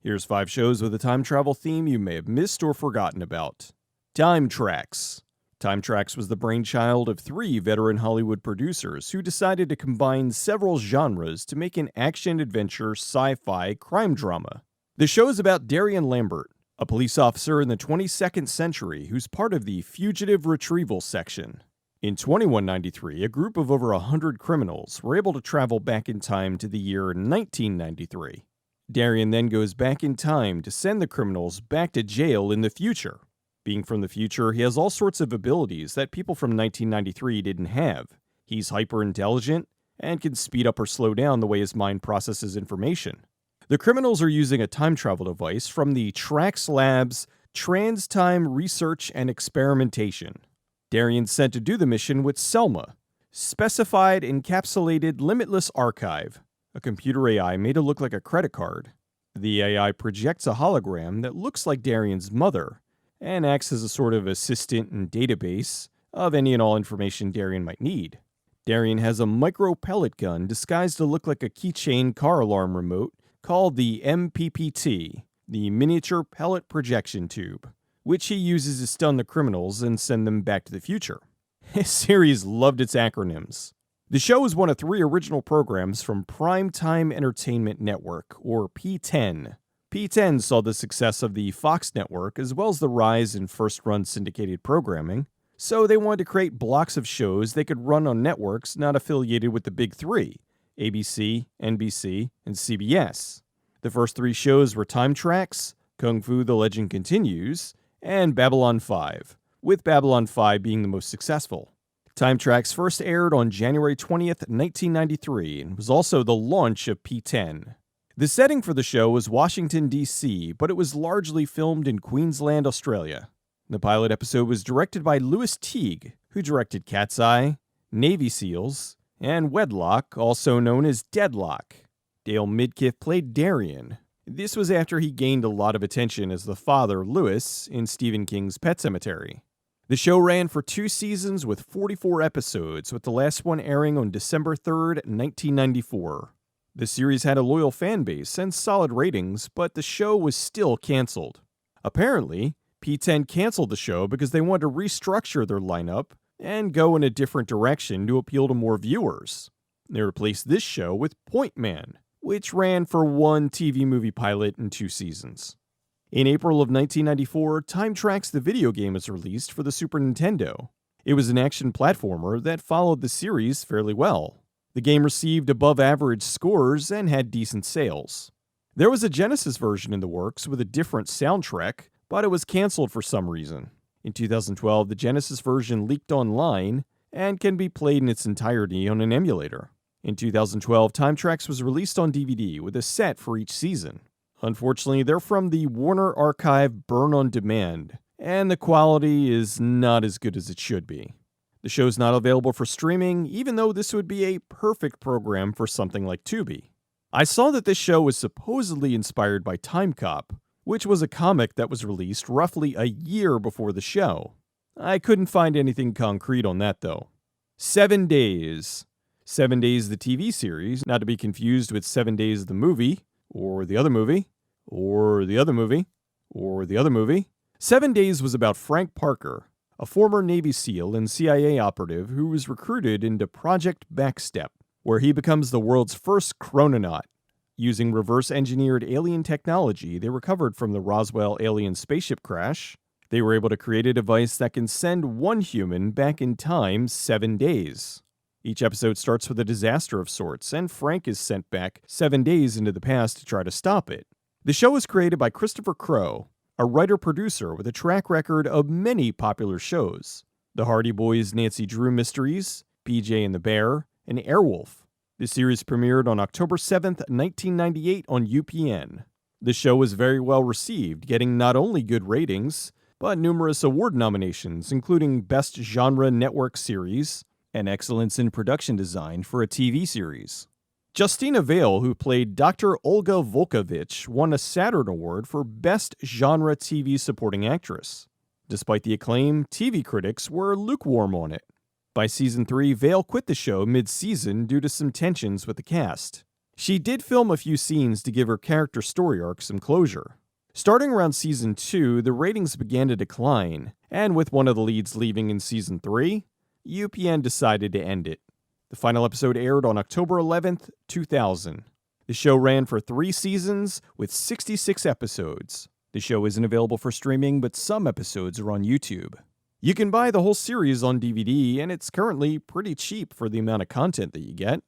Here's 5 shows with a time travel theme you may have missed or forgotten about. Timetrax. Timetrax was the brainchild of 3 veteran Hollywood producers who decided to combine several genres to make an action-adventure sci-fi crime drama. The show is about Darian Lambert, a police officer in the 22nd century who's part of the Fugitive Retrieval Section. In 2193, a group of over 100 criminals were able to travel back in time to the year 1993. Darian then goes back in time to send the criminals back to jail in the future. Being from the future, he has all sorts of abilities that people from 1993 didn't have. He's hyper-intelligent and can speed up or slow down the way his mind processes information. The criminals are using a time travel device from the Trax Lab's Trans-Time Research and Experimentation. Darian's sent to do the mission with Selma, Specified Encapsulated Limitless Archive, a computer AI made to look like a credit card. The AI projects a hologram that looks like Darian's mother, and acts as a sort of assistant and database of any and all information Darian might need. Darian has a micro-pellet gun disguised to look like a keychain car alarm remote called the MPPT, the Miniature Pellet Projection Tube, which he uses to stun the criminals and send them back to the future. His series loved its acronyms. The show is one of 3 original programs from Primetime Entertainment Network, or P10. P10 saw the success of the Fox network as well as the rise in first-run syndicated programming, so they wanted to create blocks of shows they could run on networks not affiliated with the big 3, ABC, NBC, and CBS. The first 3 shows were Timetrax, Kung Fu The Legend Continues, and Babylon 5, with Babylon 5 being the most successful. Timetrax first aired on January 20th, 1993, and was also the launch of P10. The setting for the show was Washington, D.C., but it was largely filmed in Queensland, Australia. The pilot episode was directed by Louis Teague, who directed Cat's Eye, Navy SEALs, and Wedlock, also known as Deadlock. Dale Midkiff played Darian. This was after he gained a lot of attention as the father, Louis, in Stephen King's Pet Sematary. The show ran for 2 seasons with 44 episodes, with the last one airing on December 3rd, 1994. The series had a loyal fan base and solid ratings, but the show was still canceled. Apparently, P10 canceled the show because they wanted to restructure their lineup and go in a different direction to appeal to more viewers. They replaced this show with Point Man, which ran for 1 TV movie pilot and 2 seasons. In April of 1994, Timetrax the video game was released for the Super Nintendo. It was an action platformer that followed the series fairly well. The game received above-average scores and had decent sales. There was a Genesis version in the works with a different soundtrack, but it was canceled for some reason. In 2012, the Genesis version leaked online and can be played in its entirety on an emulator. In 2012, Timetrax was released on DVD with a set for each season. Unfortunately, they're from the Warner Archive Burn on Demand, and the quality is not as good as it should be. The show's not available for streaming, even though this would be a perfect program for something like Tubi. I saw that this show was supposedly inspired by Time Cop, which was a comic that was released roughly a year before the show. I couldn't find anything concrete on that, though. 7 Days. 7 Days the TV series, not to be confused with 7 Days the movie, or the other movie, or the other movie, or the other movie. 7 Days was about Frank Parker, a former Navy SEAL and CIA operative who was recruited into Project Backstep, where he becomes the world's first chrononaut. Using reverse-engineered alien technology they recovered from the Roswell alien spaceship crash, they were able to create a device that can send 1 human back in time 7 days. Each episode starts with a disaster of sorts, and Frank is sent back 7 days into the past to try to stop it. The show was created by Christopher Crowe, a writer-producer with a track record of many popular shows: The Hardy Boys' Nancy Drew Mysteries, PJ and the Bear, and Airwolf. The series premiered on October 7th, 1998 on UPN. The show was very well received, getting not only good ratings, but numerous award nominations, including Best Genre Network Series and Excellence in Production Design for a TV series. Justina Vale, who played Dr. Olga Volkovich, won a Saturn Award for Best Genre TV Supporting Actress. Despite the acclaim, TV critics were lukewarm on it. By season 3, Vale quit the show mid-season due to some tensions with the cast. She did film a few scenes to give her character story arc some closure. Starting around Season 2, the ratings began to decline, and with one of the leads leaving in Season 3, UPN decided to end it. The final episode aired on October 11th, 2000. The show ran for 3 seasons with 66 episodes. The show isn't available for streaming, but some episodes are on YouTube. You can buy the whole series on DVD, and it's currently pretty cheap for the amount of content that you get.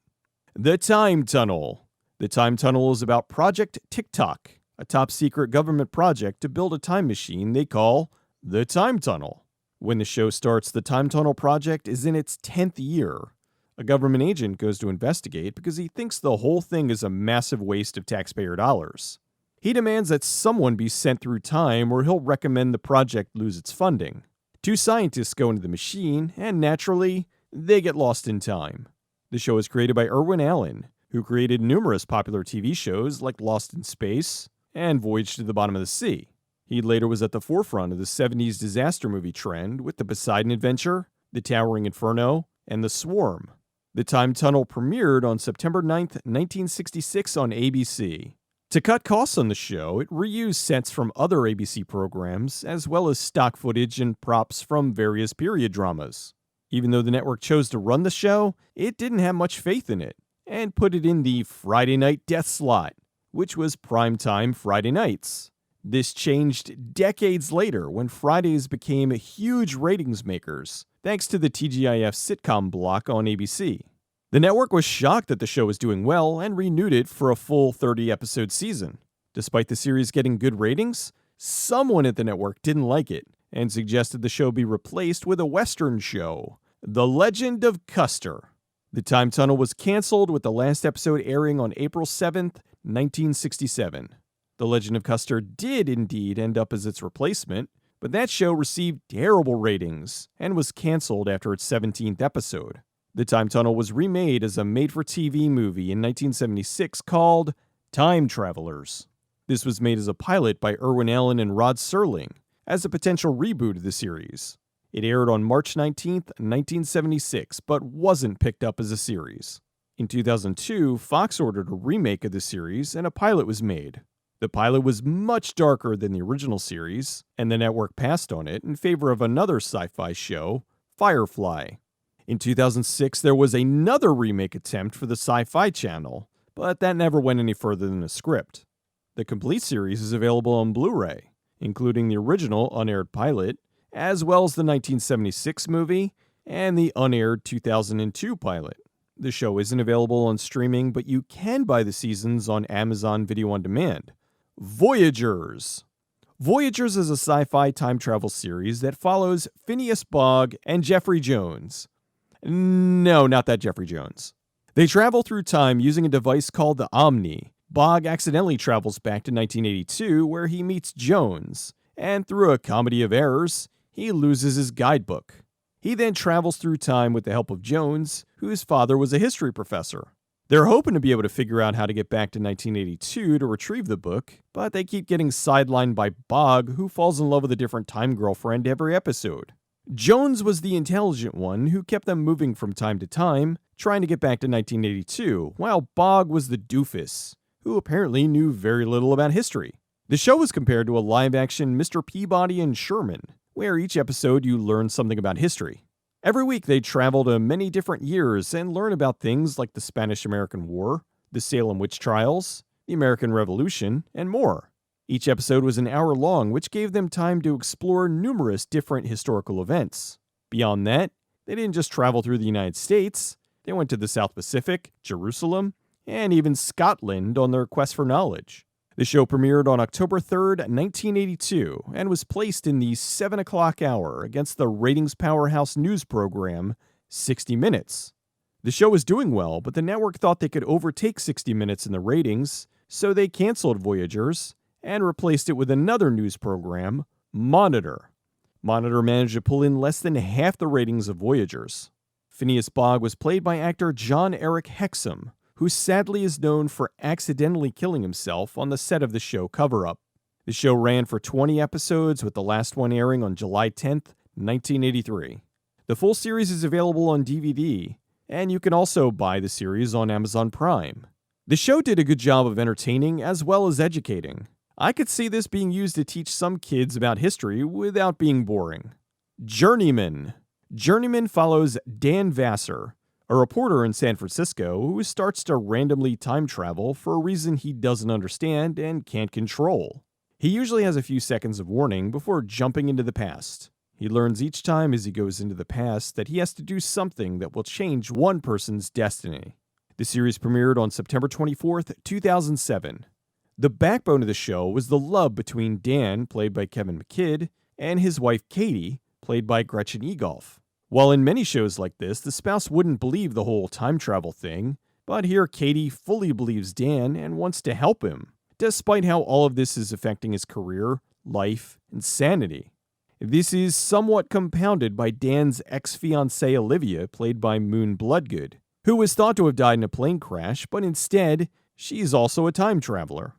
The Time Tunnel. The Time Tunnel is about Project TikTok, a top-secret government project to build a time machine they call the Time Tunnel. When the show starts, the Time Tunnel project is in its 10th year. A government agent goes to investigate because he thinks the whole thing is a massive waste of taxpayer dollars. He demands that someone be sent through time or he'll recommend the project lose its funding. 2 scientists go into the machine, and naturally, they get lost in time. The show is created by Irwin Allen, who created numerous popular TV shows like Lost in Space and Voyage to the Bottom of the Sea. He later was at the forefront of the 70s disaster movie trend with The Poseidon Adventure, The Towering Inferno, and The Swarm. The Time Tunnel premiered on September 9th, 1966 on ABC. To cut costs on the show, it reused sets from other ABC programs, as well as stock footage and props from various period dramas. Even though the network chose to run the show, it didn't have much faith in it, and put it in the Friday night death slot, which was primetime Friday nights. This changed decades later when Fridays became huge ratings makers, thanks to the TGIF sitcom block on ABC. The network was shocked that the show was doing well and renewed it for a full 30-episode season. Despite the series getting good ratings, someone at the network didn't like it and suggested the show be replaced with a Western show, The Legend of Custer. The Time Tunnel was canceled with the last episode airing on April 7th, 1967. The Legend of Custer did indeed end up as its replacement, but that show received terrible ratings and was canceled after its 17th episode. The Time Tunnel was remade as a made-for-TV movie in 1976 called Time Travelers. This was made as a pilot by Irwin Allen and Rod Serling as a potential reboot of the series. It aired on March 19th, 1976, but wasn't picked up as a series. In 2002, Fox ordered a remake of the series and a pilot was made. The pilot was much darker than the original series, and the network passed on it in favor of another sci-fi show, Firefly. In 2006, there was another remake attempt for the Sci-Fi Channel, but that never went any further than a script. The complete series is available on Blu-ray, including the original unaired pilot, as well as the 1976 movie and the unaired 2002 pilot. The show isn't available on streaming, but you can buy the seasons on Amazon Video on Demand. Voyagers. Voyagers is a sci-fi time travel series that follows Phineas Fogg and Jeffrey Jones. No, not that Jeffrey Jones. They travel through time using a device called the Omni. Fogg accidentally travels back to 1982 where he meets Jones, and through a comedy of errors, he loses his guidebook. He then travels through time with the help of Jones, whose father was a history professor. They're hoping to be able to figure out how to get back to 1982 to retrieve the book, but they keep getting sidelined by Fogg, who falls in love with a different time girlfriend every episode. Jones was the intelligent one who kept them moving from time to time, trying to get back to 1982, while Fogg was the doofus, who apparently knew very little about history. The show was compared to a live-action Mr. Peabody and Sherman, where each episode you learn something about history. Every week they travel to many different years and learn about things like the Spanish-American War, the Salem witch trials, the American Revolution, and more. Each episode was an hour long, which gave them time to explore numerous different historical events. Beyond that, they didn't just travel through the United States, they went to the South Pacific, Jerusalem, and even Scotland on their quest for knowledge. The show premiered on October 3rd, 1982, and was placed in the 7 o'clock hour against the ratings powerhouse news program 60 Minutes. The show was doing well, but the network thought they could overtake 60 Minutes in the ratings, so they canceled Voyagers and replaced it with another news program, Monitor. Monitor managed to pull in less than half the ratings of Voyagers. Phineas Fogg was played by actor John Eric Hexum, who sadly is known for accidentally killing himself on the set of the show Cover-Up. The show ran for 20 episodes, with the last one airing on July 10th, 1983. The full series is available on DVD, and you can also buy the series on Amazon Prime. The show did a good job of entertaining as well as educating. I could see this being used to teach some kids about history without being boring. Journeyman. Journeyman follows Dan Vassar, a reporter in San Francisco who starts to randomly time travel for a reason he doesn't understand and can't control. He usually has a few seconds of warning before jumping into the past. He learns each time as he goes into the past that he has to do something that will change one person's destiny. The series premiered on September 24th, 2007. The backbone of the show was the love between Dan, played by Kevin McKidd, and his wife Katie, played by Gretchen Egolf. While in many shows like this, the spouse wouldn't believe the whole time travel thing, but here Katie fully believes Dan and wants to help him, despite how all of this is affecting his career, life, and sanity. This is somewhat compounded by Dan's ex-fiancée Olivia, played by Moon Bloodgood, who was thought to have died in a plane crash, but instead, she's also a time traveler.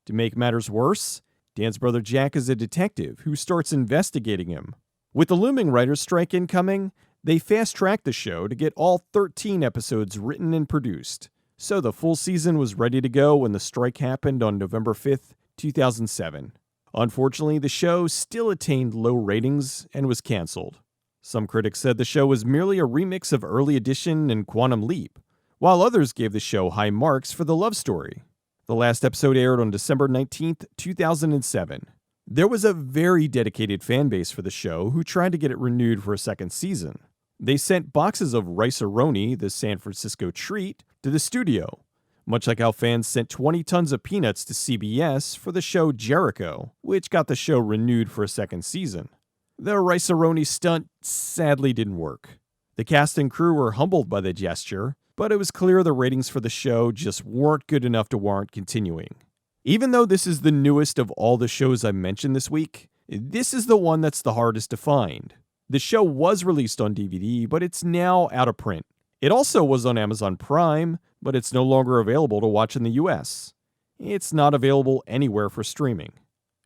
To make matters worse, Dan's brother Jack is a detective who starts investigating him. With the looming writer's strike incoming, they fast-tracked the show to get all 13 episodes written and produced, so the full season was ready to go when the strike happened on November 5th, 2007. Unfortunately, the show still attained low ratings and was canceled. Some critics said the show was merely a remix of Early Edition and Quantum Leap, while others gave the show high marks for the love story. The last episode aired on December 19th, 2007. There was a very dedicated fan base for the show who tried to get it renewed for a second season. They sent boxes of rice-a-roni, the San Francisco treat, to the studio, much like how fans sent 20 tons of peanuts to CBS for the show Jericho, which got the show renewed for a second season. The rice-a-roni stunt sadly didn't work. The cast and crew were humbled by the gesture, but it was clear the ratings for the show just weren't good enough to warrant continuing. Even though this is the newest of all the shows I mentioned this week, this is the one that's the hardest to find. The show was released on DVD, but it's now out of print. It also was on Amazon Prime, but it's no longer available to watch in the US. It's not available anywhere for streaming.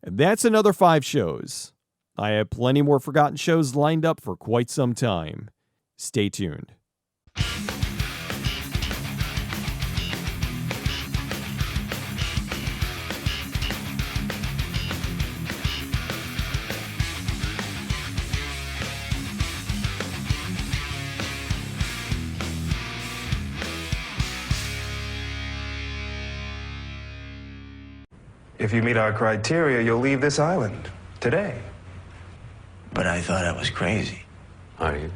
That's another 5 shows. I have plenty more forgotten shows lined up for quite some time. Stay tuned. If you meet our criteria, you'll leave this island today. But I thought I was crazy. Are you?